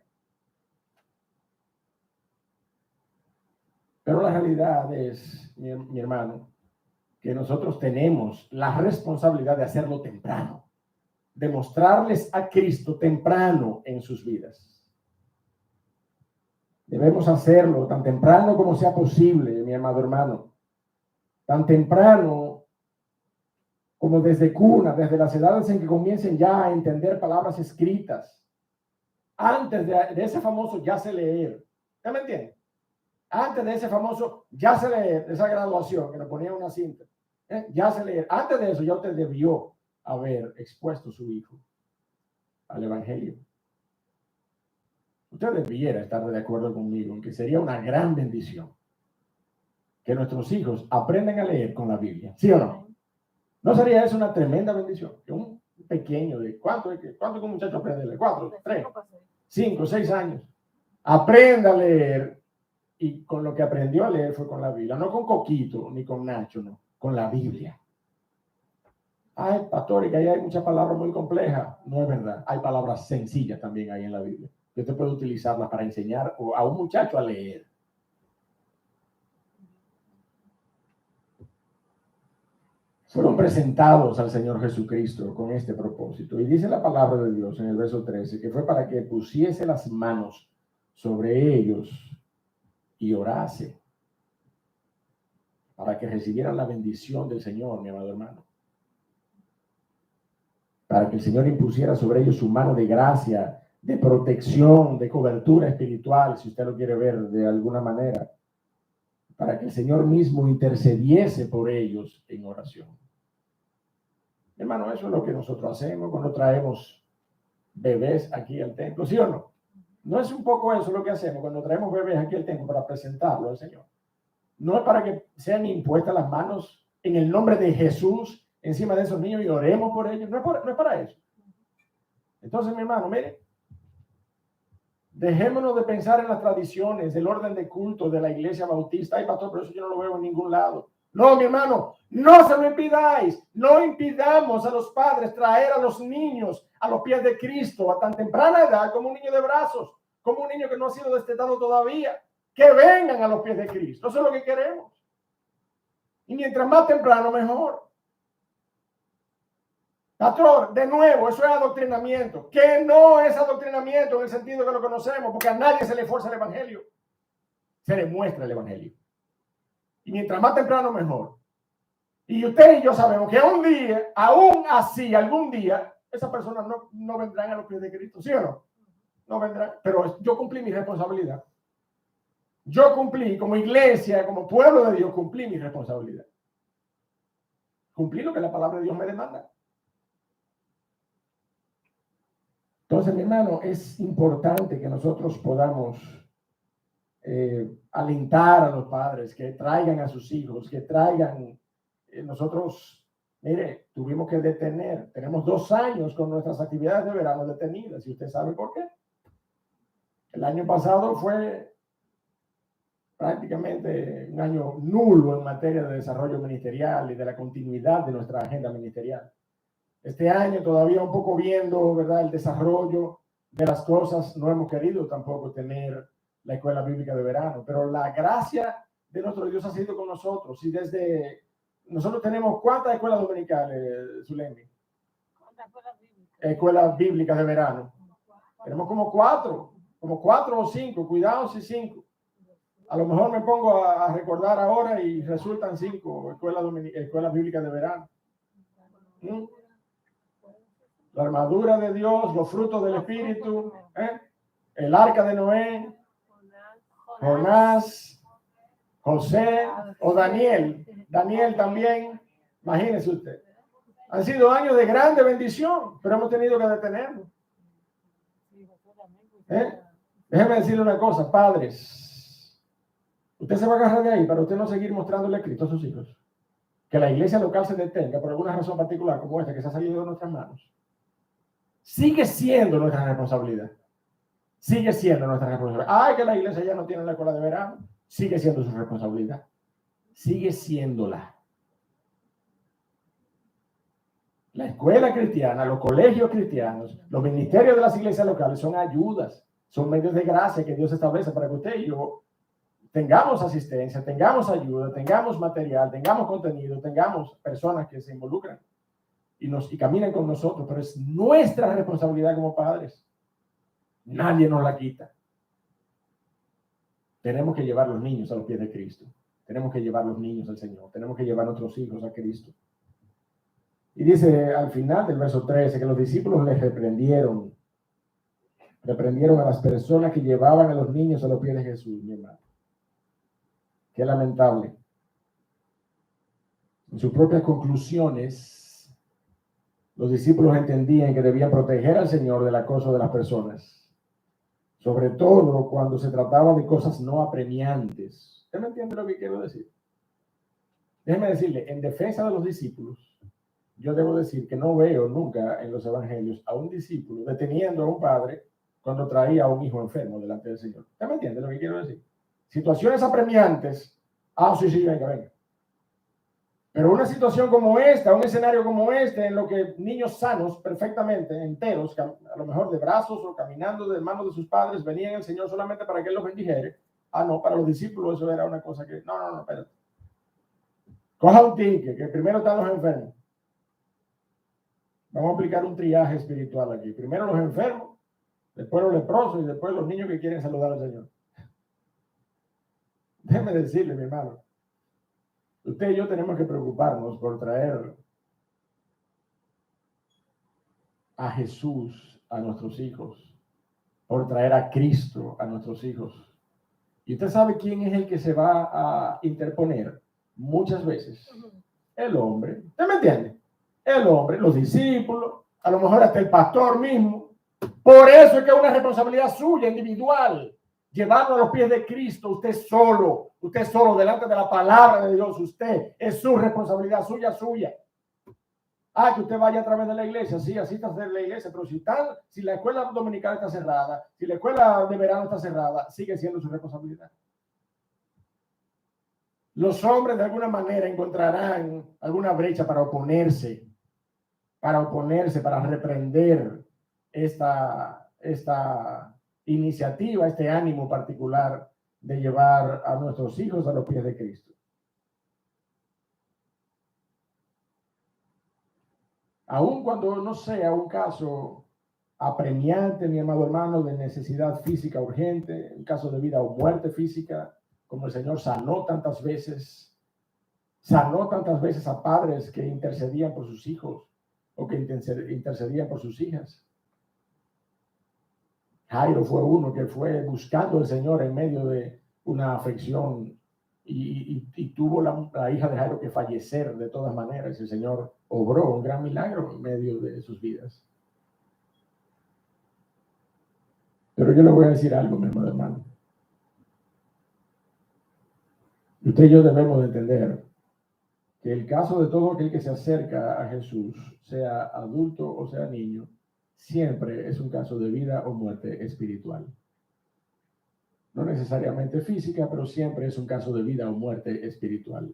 Pero la realidad es, mi hermano, que nosotros tenemos la responsabilidad de hacerlo temprano, de mostrarles a Cristo temprano en sus vidas. Debemos hacerlo tan temprano como sea posible, mi amado hermano. Tan temprano como desde cuna, desde las edades en que comiencen ya a entender palabras escritas. Antes de ese famoso ya sé leer. ¿Ya me entiende? Antes de ese famoso ya sé leer, esa graduación que nos ponía una cinta. Ya sé leer. Antes de eso ya usted debió haber expuesto a su hijo al Evangelio. Usted debiera estar de acuerdo conmigo en que sería una gran bendición que nuestros hijos aprendan a leer con la Biblia. ¿Sí o no? ¿No sería eso una tremenda bendición? Que un pequeño de ¿cuánto que un muchacho aprende a leer? 4, 3, 5, 6 años. Aprenda a leer, y con lo que aprendió a leer fue con la Biblia, no con Coquito ni con Nacho, no, con la Biblia. Ay, pastor, y que ahí hay muchas palabras muy complejas. No es verdad. Hay palabras sencillas también ahí en la Biblia. Que usted puede utilizarlas para enseñar a un muchacho a leer. Fueron presentados al Señor Jesucristo con este propósito. Y dice la palabra de Dios en el verso 13, que fue para que pusiese las manos sobre ellos y orase, para que recibieran la bendición del Señor, mi amado hermano. Para que el Señor impusiera sobre ellos su mano de gracia, de protección, de cobertura espiritual, si usted lo quiere ver de alguna manera. Para que el Señor mismo intercediese por ellos en oración. Hermano, eso es lo que nosotros hacemos cuando traemos bebés aquí al templo, ¿sí o no? No es un poco eso lo que hacemos cuando traemos bebés aquí al templo para presentarlo al Señor. No es para que sean impuestas las manos en el nombre de Jesús encima de esos niños y oremos por ellos. No es para eso. Entonces, mi hermano, mire, dejémonos de pensar en las tradiciones, el orden de culto de la iglesia bautista. Ay, pastor, pero eso yo no lo veo en ningún lado. No, mi hermano, no se lo impidáis. No impidamos a los padres traer a los niños a los pies de Cristo a tan temprana edad como un niño de brazos, como un niño que no ha sido destetado todavía. Que vengan a los pies de Cristo. Eso es lo que queremos. Y mientras más temprano, mejor. Pastor, de nuevo, eso es adoctrinamiento. Que no es adoctrinamiento en el sentido que lo conocemos, porque a nadie se le fuerza el evangelio. Se le muestra el evangelio. Y mientras más temprano, mejor. Y usted y yo sabemos que un día, aún así, algún día, esas personas no vendrán a los pies de Cristo, ¿sí o no? No vendrán. Pero yo cumplí mi responsabilidad. Yo cumplí, como iglesia, como pueblo de Dios, cumplí mi responsabilidad. Cumplí lo que la palabra de Dios me demanda. Entonces, mi hermano, es importante que nosotros podamos alentar a los padres que traigan a sus hijos, que traigan. Nosotros, mire, tuvimos que detener, tenemos 2 años con nuestras actividades de verano detenidas, y usted sabe por qué. El año pasado fue prácticamente un año nulo en materia de desarrollo ministerial y de la continuidad de nuestra agenda ministerial. Este año todavía un poco viendo, ¿verdad?, el desarrollo de las cosas. No hemos querido tampoco tener la escuela bíblica de verano, pero la gracia de nuestro Dios ha sido con nosotros. Y desde nosotros tenemos, ¿cuántas escuelas dominicales, Zulemi? escuelas bíblicas de verano. Tenemos como 4 o 5, cuidado si 5. A lo mejor me pongo a recordar ahora y resultan 5 escuelas bíblicas de verano. La armadura de Dios, los frutos del Espíritu, el arca de Noé, Jonás, José o Daniel. Daniel también, imagínese usted. Han sido años de grande bendición, pero hemos tenido que detenernos. Déjeme decirle una cosa, padres. Usted se va a agarrar de ahí para usted no seguir mostrándole a Cristo a sus hijos. Que la iglesia local se detenga por alguna razón particular como esta que se ha salido de nuestras manos. Sigue siendo nuestra responsabilidad. Sigue siendo nuestra responsabilidad. Ay, que la iglesia ya no tiene la escuela de verano. Sigue siendo su responsabilidad. Sigue siéndola. La escuela cristiana, los colegios cristianos, los ministerios de las iglesias locales son ayudas, son medios de gracia que Dios establece para que usted y yo tengamos asistencia, tengamos ayuda, tengamos material, tengamos contenido, tengamos personas que se involucran y caminan con nosotros, pero es nuestra responsabilidad como padres. Nadie nos la quita. Tenemos que llevar los niños a los pies de Cristo. Tenemos que llevar los niños al Señor. Tenemos que llevar a nuestros hijos a Cristo. Y dice al final del verso 13 que los discípulos les reprendieron a las personas que llevaban a los niños a los pies de Jesús, mi hermano. Qué lamentable. En sus propias conclusiones, los discípulos entendían que debían proteger al Señor del acoso de las personas, sobre todo cuando se trataba de cosas no apremiantes. ¿Usted me entiende lo que quiero decir? Déjeme decirle, en defensa de los discípulos, yo debo decir que no veo nunca en los evangelios a un discípulo deteniendo a un padre cuando traía a un hijo enfermo delante del Señor. ¿Usted me entiende lo que quiero decir? Situaciones apremiantes, sí, venga. Pero una situación como esta, un escenario como este, en lo que niños sanos, perfectamente, enteros, a lo mejor de brazos o caminando de manos de sus padres, venían al Señor solamente para que Él los bendijere. No, para los discípulos eso era una cosa que, no, espérate. Coja un ticket, que primero están los enfermos. Vamos a aplicar un triaje espiritual aquí. Primero los enfermos, después los leprosos y después los niños que quieren saludar al Señor. Déjeme decirle, mi hermano, usted y yo tenemos que preocuparnos por traer a Jesús a nuestros hijos, por traer a Cristo a nuestros hijos. ¿Y usted sabe quién es el que se va a interponer muchas veces? El hombre. ¿Usted me entiende? El hombre, los discípulos, a lo mejor hasta el pastor mismo. Por eso es que es una responsabilidad suya, individual, llevarlo a los pies de Cristo, usted solo, delante de la palabra de Dios, usted, es su responsabilidad suya. Que usted vaya a través de la iglesia, sí, así está la iglesia, pero si la escuela dominical está cerrada, si la escuela de verano está cerrada, sigue siendo su responsabilidad. Los hombres de alguna manera encontrarán alguna brecha para oponerse, para reprender esta iniciativa, este ánimo particular de llevar a nuestros hijos a los pies de Cristo. Aun cuando no sea un caso apremiante, mi amado hermano, de necesidad física urgente, un caso de vida o muerte física, como el Señor sanó tantas veces a padres que intercedían por sus hijos o que intercedían por sus hijas. Jairo fue uno que fue buscando al Señor en medio de una aflicción y tuvo la hija de Jairo que fallecer de todas maneras. El Señor obró un gran milagro en medio de sus vidas. Pero yo le voy a decir algo, mi hermano. Usted y yo debemos de entender que el caso de todo aquel que se acerca a Jesús, sea adulto o sea niño, siempre es un caso de vida o muerte espiritual. No necesariamente física, pero siempre es un caso de vida o muerte espiritual.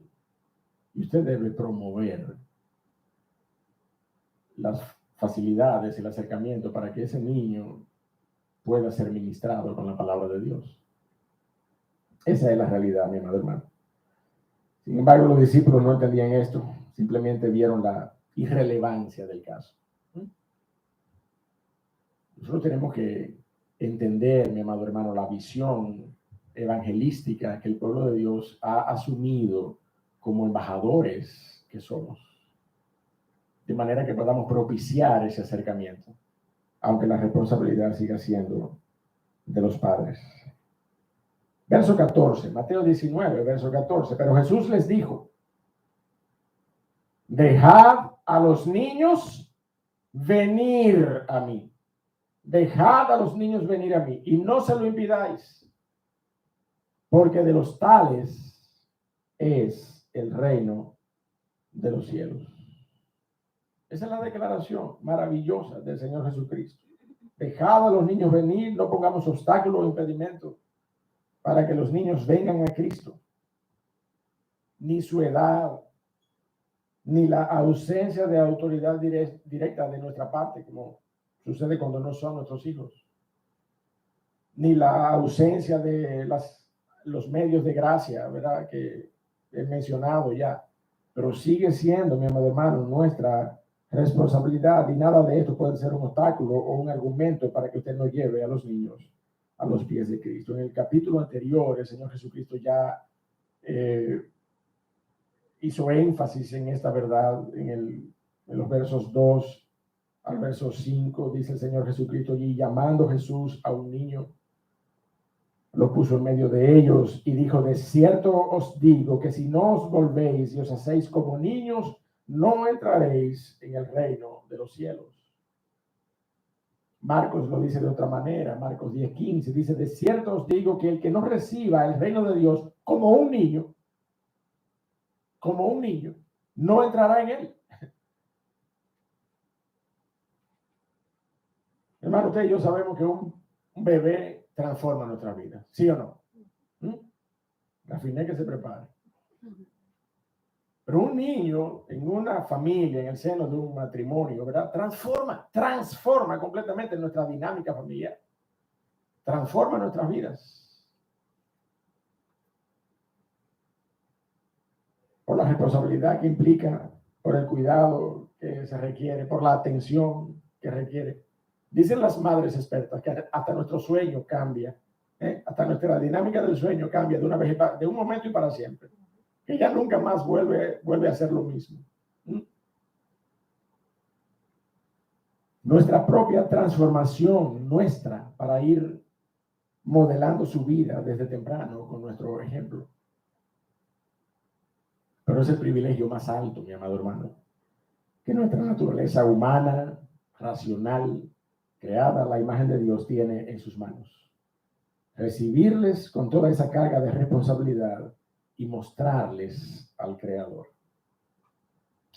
Y usted debe promover las facilidades, el acercamiento para que ese niño pueda ser ministrado con la palabra de Dios. Esa es la realidad, mi amado hermano. Sin embargo, los discípulos no entendían esto, simplemente vieron la irrelevancia del caso. Nosotros tenemos que entender, mi amado hermano, la visión evangelística que el pueblo de Dios ha asumido como embajadores que somos, de manera que podamos propiciar ese acercamiento, aunque la responsabilidad siga siendo de los padres. Verso 14, Mateo 19, verso 14. Pero Jesús les dijo: dejad a los niños venir a mí. Dejad a los niños venir a mí y no se lo impidáis, porque de los tales es el reino de los cielos. Esa es la declaración maravillosa del Señor Jesucristo. Dejad a los niños venir, no pongamos obstáculos o impedimentos para que los niños vengan a Cristo. Ni su edad, ni la ausencia de autoridad directa de nuestra parte, como sucede cuando no son nuestros hijos, ni la ausencia de los medios de gracia, ¿verdad?, que he mencionado ya, pero sigue siendo, mi amado hermano, nuestra responsabilidad, y nada de esto puede ser un obstáculo o un argumento para que usted no lleve a los niños a los pies de Cristo. En el capítulo anterior, el Señor Jesucristo ya hizo énfasis en esta verdad en los versos 2 al verso 5, dice el Señor Jesucristo, y llamando Jesús a un niño, lo puso en medio de ellos y dijo: de cierto os digo que si no os volvéis y os hacéis como niños, no entraréis en el reino de los cielos. Marcos lo dice de otra manera, Marcos 10:15, dice: de cierto os digo que el que no reciba el reino de Dios como un niño, no entrará en él. Hermano, usted y yo sabemos que un bebé transforma nuestra vida, ¿sí o no? La fine que se prepare. Pero un niño en una familia, en el seno de un matrimonio, ¿verdad?, transforma completamente nuestra dinámica familiar, transforma nuestras vidas. Por la responsabilidad que implica, por el cuidado que se requiere, por la atención que requiere. Dicen las madres expertas que hasta nuestro sueño cambia, hasta nuestra dinámica del sueño cambia de una vez, de un momento y para siempre, que ya nunca más vuelve a hacer lo mismo. Nuestra propia transformación para ir modelando su vida desde temprano con nuestro ejemplo. Pero es el privilegio más alto, mi amado hermano, que nuestra naturaleza humana, racional, creada a la imagen de Dios, tiene en sus manos. Recibirles con toda esa carga de responsabilidad y mostrarles al Creador.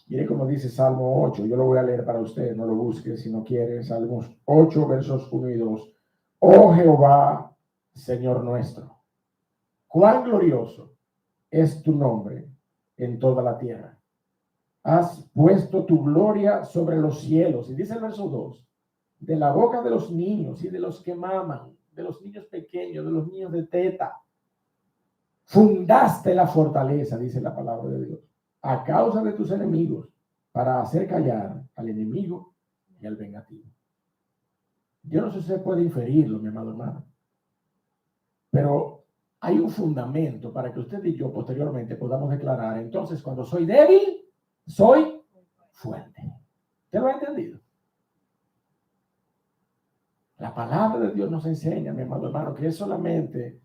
Mire como dice Salmo 8, yo lo voy a leer para usted, no lo busque si no quiere. Salmos 8, versos 1 y 2. Oh Jehová, Señor nuestro, cuán glorioso es tu nombre en toda la tierra. Has puesto tu gloria sobre los cielos. Y dice el verso 2, de la boca de los niños y de los que maman, de los niños pequeños, de los niños de teta, fundaste la fortaleza, dice la palabra de Dios, a causa de tus enemigos, para hacer callar al enemigo y al vengativo. Yo no sé si se puede inferirlo, mi amado hermano, pero hay un fundamento para que usted y yo posteriormente podamos declarar: entonces, cuando soy débil, soy fuerte. ¿Usted lo ha entendido? La palabra de Dios nos enseña, mi amado hermano, que es solamente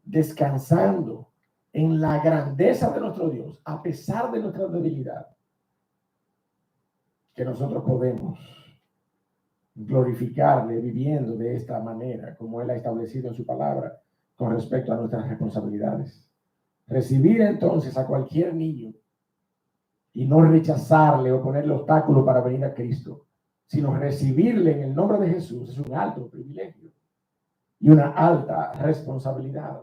descansando en la grandeza de nuestro Dios, a pesar de nuestra debilidad, que nosotros podemos glorificarle viviendo de esta manera, como Él ha establecido en su palabra, con respecto a nuestras responsabilidades. Recibir entonces a cualquier niño y no rechazarle o ponerle obstáculo para venir a Cristo, sino recibirle en el nombre de Jesús, es un alto privilegio y una alta responsabilidad.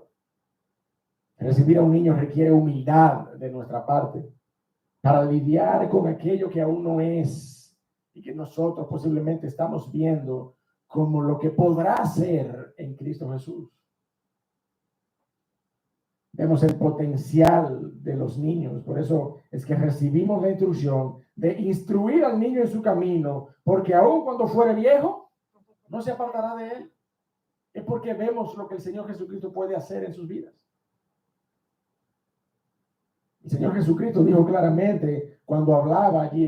Recibir a un niño requiere humildad de nuestra parte para lidiar con aquello que aún no es y que nosotros posiblemente estamos viendo como lo que podrá ser en Cristo Jesús. Vemos el potencial de los niños. Por eso es que recibimos la instrucción de instruir al niño en su camino, porque aun cuando fuere viejo, no se apartará de él. Es porque vemos lo que el Señor Jesucristo puede hacer en sus vidas. El Señor Jesucristo dijo claramente cuando hablaba allí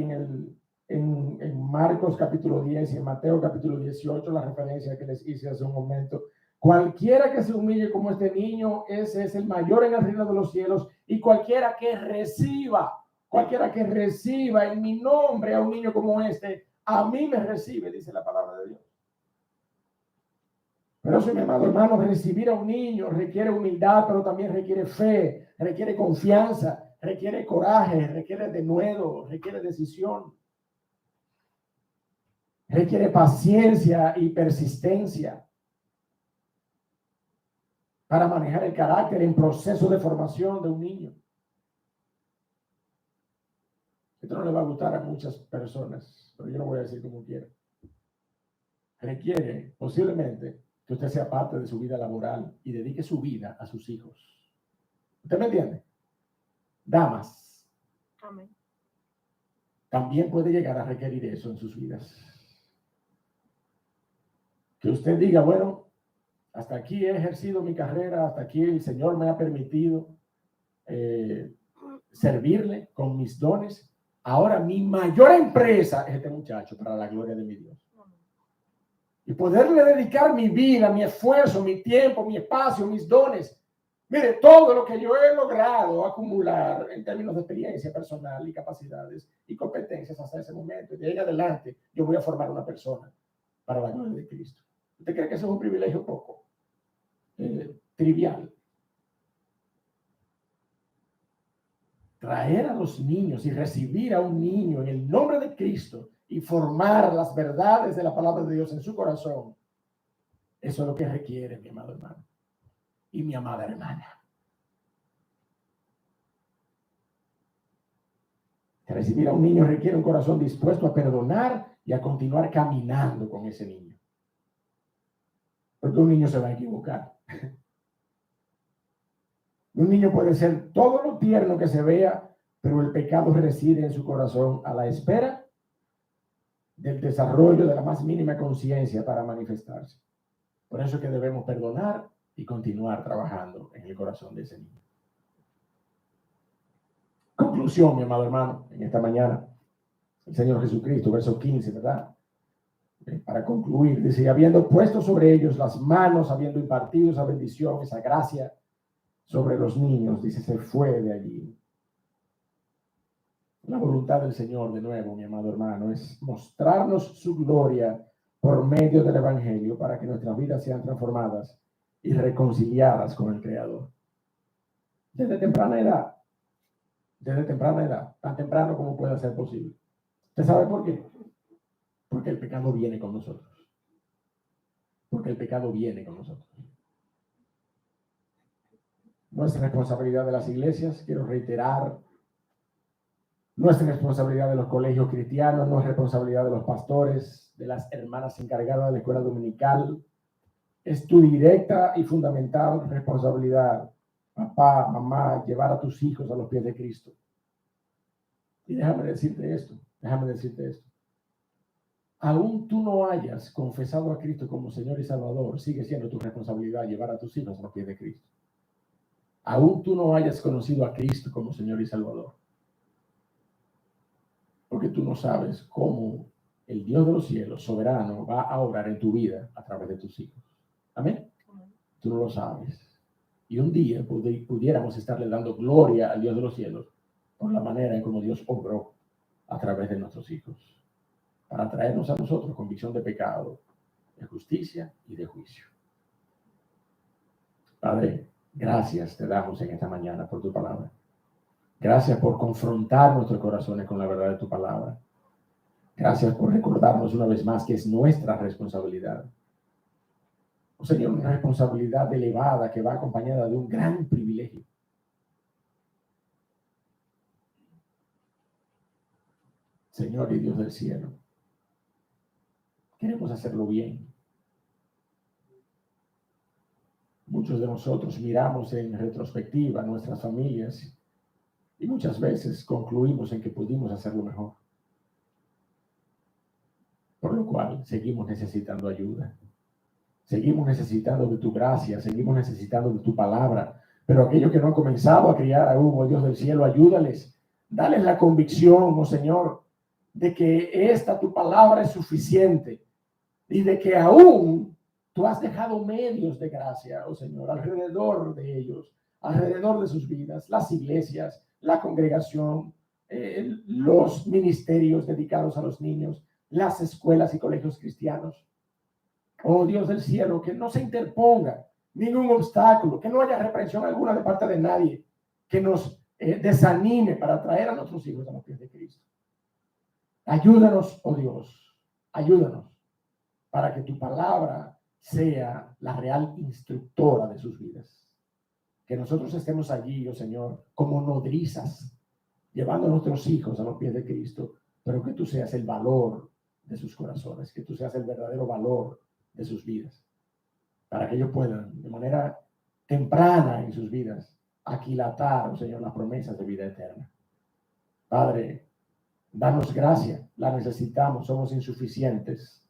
en Marcos capítulo 10 y en Mateo capítulo 18, la referencia que les hice hace un momento: cualquiera que se humille como este niño, ese es el mayor en el reino de los cielos, y cualquiera que reciba en mi nombre a un niño como este, a mí me recibe, dice la palabra de Dios. Pero eso, mi amado hermano, recibir a un niño requiere humildad, pero también requiere fe, requiere confianza, requiere coraje, requiere denuedo, requiere decisión, requiere paciencia y persistencia para manejar el carácter en proceso de formación de un niño. Esto no le va a gustar a muchas personas, pero yo lo voy a decir como quiera. Requiere posiblemente que usted sea parte de su vida laboral y dedique su vida a sus hijos. ¿Usted me entiende? Damas. Amén. También puede llegar a requerir eso en sus vidas. Que usted diga, bueno, hasta aquí he ejercido mi carrera, hasta aquí el Señor me ha permitido servirle con mis dones. Ahora mi mayor empresa es este muchacho, para la gloria de mi Dios. Y poderle dedicar mi vida, mi esfuerzo, mi tiempo, mi espacio, mis dones. Mire, todo lo que yo he logrado acumular en términos de experiencia personal y capacidades y competencias hasta ese momento, y de ahí en adelante, yo voy a formar una persona para la gloria de Cristo. ¿Usted cree que eso es un privilegio poco trivial? Traer a los niños y recibir a un niño en el nombre de Cristo y formar las verdades de la palabra de Dios en su corazón, eso es lo que requiere, mi amado hermano y mi amada hermana. Recibir a un niño requiere un corazón dispuesto a perdonar y a continuar caminando con ese niño. Porque un niño se va a equivocar. Un niño puede ser todo lo tierno que se vea, pero el pecado reside en su corazón a la espera del desarrollo de la más mínima conciencia para manifestarse. Por eso es que debemos perdonar y continuar trabajando en el corazón de ese niño. Conclusión, mi amado hermano, en esta mañana. El Señor Jesucristo, verso 15, ¿verdad? Para concluir, dice: habiendo puesto sobre ellos las manos, habiendo impartido esa bendición, esa gracia sobre los niños, dice, se fue de allí. La voluntad del Señor, de nuevo, mi amado hermano, es mostrarnos su gloria por medio del Evangelio para que nuestras vidas sean transformadas y reconciliadas con el Creador. Desde temprana edad, tan temprano como pueda ser posible. ¿Usted sabe por qué? Porque el pecado viene con nosotros. Porque el pecado viene con nosotros. No es responsabilidad de las iglesias, quiero reiterar. No es responsabilidad de los colegios cristianos, no es responsabilidad de los pastores, de las hermanas encargadas de la escuela dominical. Es tu directa y fundamental responsabilidad, papá, mamá, llevar a tus hijos a los pies de Cristo. Y déjame decirte esto. Aún tú no hayas confesado a Cristo como Señor y Salvador, sigue siendo tu responsabilidad llevar a tus hijos a los pies de Cristo. Aún tú no hayas conocido a Cristo como Señor y Salvador, porque tú no sabes cómo el Dios de los cielos, soberano, va a obrar en tu vida a través de tus hijos. Amén. Tú no lo sabes. Y un día pudiéramos estarle dando gloria al Dios de los cielos por la manera en cómo Dios obró a través de nuestros hijos, para traernos a nosotros convicción de pecado, de justicia y de juicio. Padre, gracias te damos en esta mañana por tu palabra. Gracias por confrontar nuestros corazones con la verdad de tu palabra. Gracias por recordarnos una vez más que es nuestra responsabilidad. Oh Señor, una responsabilidad elevada que va acompañada de un gran privilegio. Señor y Dios del cielo, queremos hacerlo bien. Muchos de nosotros miramos en retrospectiva nuestras familias y muchas veces concluimos en que pudimos hacerlo mejor. Por lo cual seguimos necesitando ayuda. Seguimos necesitando de tu gracia, seguimos necesitando de tu palabra. Pero aquellos que no han comenzado a criar aún, oh Dios del cielo, ayúdales. Dales la convicción, oh Señor, de que esta tu palabra es suficiente y de que aún tú has dejado medios de gracia, oh Señor, alrededor de ellos, alrededor de sus vidas, las iglesias, la congregación, los ministerios dedicados a los niños, las escuelas y colegios cristianos. Oh Dios del cielo, que no se interponga ningún obstáculo, que no haya reprensión alguna de parte de nadie que nos desanime para traer a nuestros hijos a los pies de Cristo. Ayúdanos, oh Dios, ayúdanos para que tu palabra sea la real instructora de sus vidas. Que nosotros estemos allí, oh Señor, como nodrizas, llevando a nuestros hijos a los pies de Cristo, pero que tú seas el valor de sus corazones, que tú seas el verdadero valor de sus vidas, para que ellos puedan, de manera temprana en sus vidas, aquilatar, oh Señor, las promesas de vida eterna. Padre, danos gracia, la necesitamos, somos insuficientes.